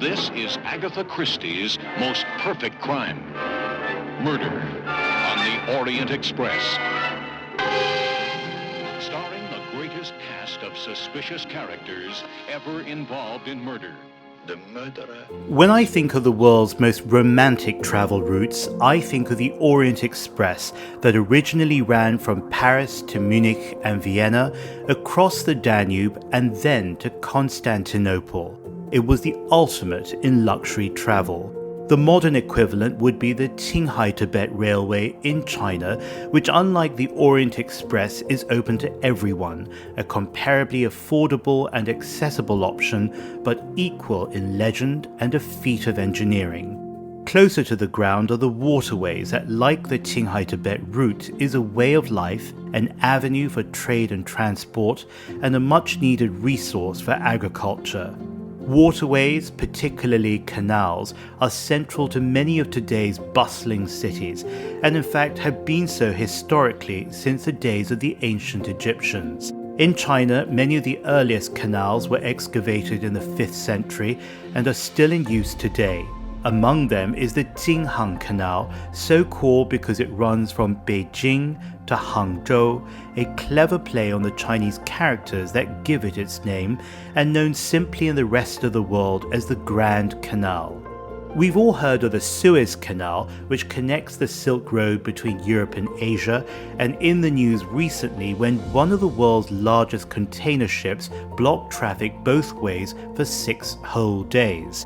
This is Agatha Christie's most perfect crime. Murder on the Orient Express. Starring the greatest cast of suspicious characters ever involved in murder. The murderer. When I think of the world's most romantic travel routes, I think of the Orient Express that originally ran from Paris to Munich and Vienna, across the Danube and then to Constantinople. It was the ultimate in luxury travel. The modern equivalent would be the Qinghai-Tibet Railway in China, which unlike the Orient Express is open to everyone, a comparably affordable and accessible option, but equal in legend and a feat of engineering. Closer to the ground are the waterways that, like the Qinghai-Tibet route, is a way of life, an avenue for trade and transport, and a much-needed resource for agriculture. Waterways, particularly canals, are central to many of today's bustling cities, and in fact have been so historically since the days of the ancient Egyptians. In China, many of the earliest canals were excavated in the 5th century and are still in use today. Among them is the Jing-Hang Canal, so called because it runs from Beijing to Hangzhou, a clever play on the Chinese characters that give it its name, and known simply in the rest of the world as the Grand Canal. We've all heard of the Suez Canal, which connects the Silk Road between Europe and Asia, and in the news recently when one of the world's largest container ships blocked traffic both ways for 6 whole days.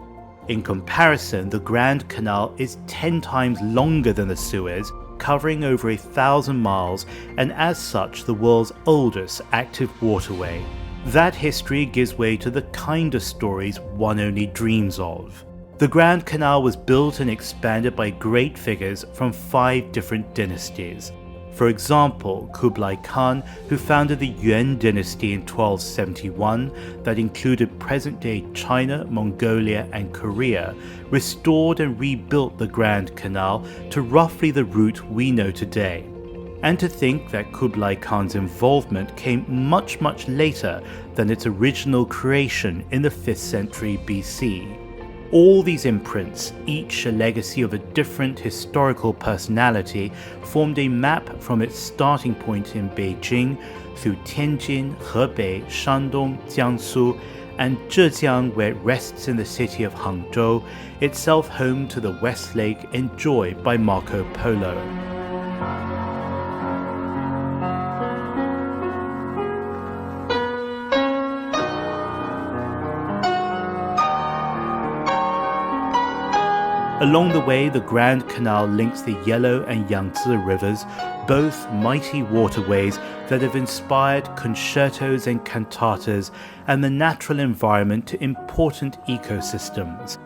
In comparison, the Grand Canal is 10 times longer than the Suez, covering over 1,000 miles, and as such the world's oldest active waterway. That history gives way to the kind of stories one only dreams of. The Grand Canal was built and expanded by great figures from 5 different dynasties. For example, Kublai Khan, who founded the Yuan dynasty in 1271 that included present-day China, Mongolia and Korea, restored and rebuilt the Grand Canal to roughly the route we know today. And to think that Kublai Khan's involvement came much later than its original creation in the 5th century BC. All these imprints, each a legacy of a different historical personality, formed a map from its starting point in Beijing through Tianjin, Hebei, Shandong, Jiangsu, and Zhejiang, where it rests in the city of Hangzhou, itself home to the West Lake enjoyed by Marco Polo. Along the way, the Grand Canal links the Yellow and Yangtze rivers, both mighty waterways that have inspired concertos and cantatas and the natural environment to important ecosystems.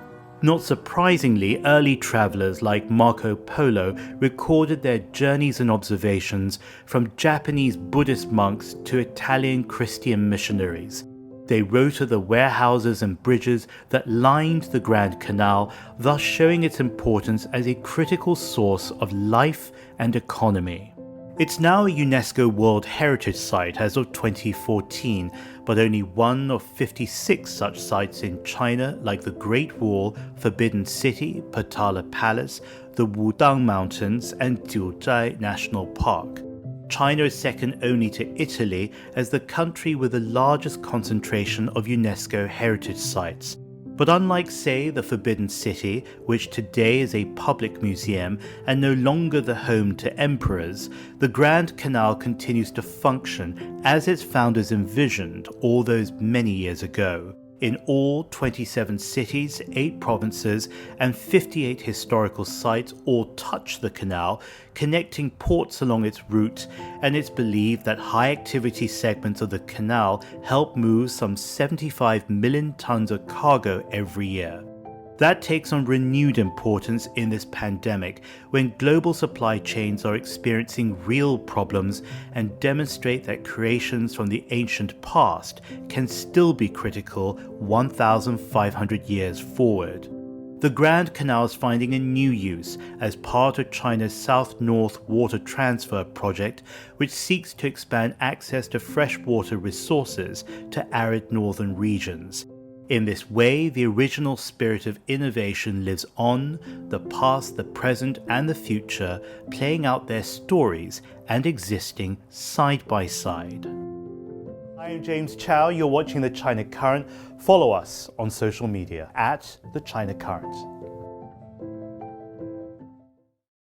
Not surprisingly, early travelers like Marco Polo recorded their journeys and observations from Japanese Buddhist monks to Italian Christian missionaries. They wrote of the warehouses and bridges that lined the Grand Canal, thus showing its importance as a critical source of life and economy. It's now a UNESCO World Heritage Site as of 2014, but only one of 56 such sites in China, like the Great Wall, Forbidden City, Potala Palace, the Wudang Mountains, and Jiuzhai National Park. China is second only to Italy as the country with the largest concentration of UNESCO heritage sites. But unlike, say, the Forbidden City, which today is a public museum and no longer the home to emperors, the Grand Canal continues to function as its founders envisioned all those many years ago. In all, 27 cities, 8 provinces, and 58 historical sites all touch the canal, connecting ports along its route, and it's believed that high-activity segments of the canal help move some 75 million tons of cargo every year. That takes on renewed importance in this pandemic, when global supply chains are experiencing real problems and demonstrate that creations from the ancient past can still be critical 1,500 years forward. The Grand Canal is finding a new use as part of China's South-North Water Transfer project, which seeks to expand access to freshwater resources to arid northern regions. In this way, the original spirit of innovation lives on, the past, the present, and the future, playing out their stories and existing side by side. I'm James Chau, you're watching The China Current. Follow us on social media at The China Current.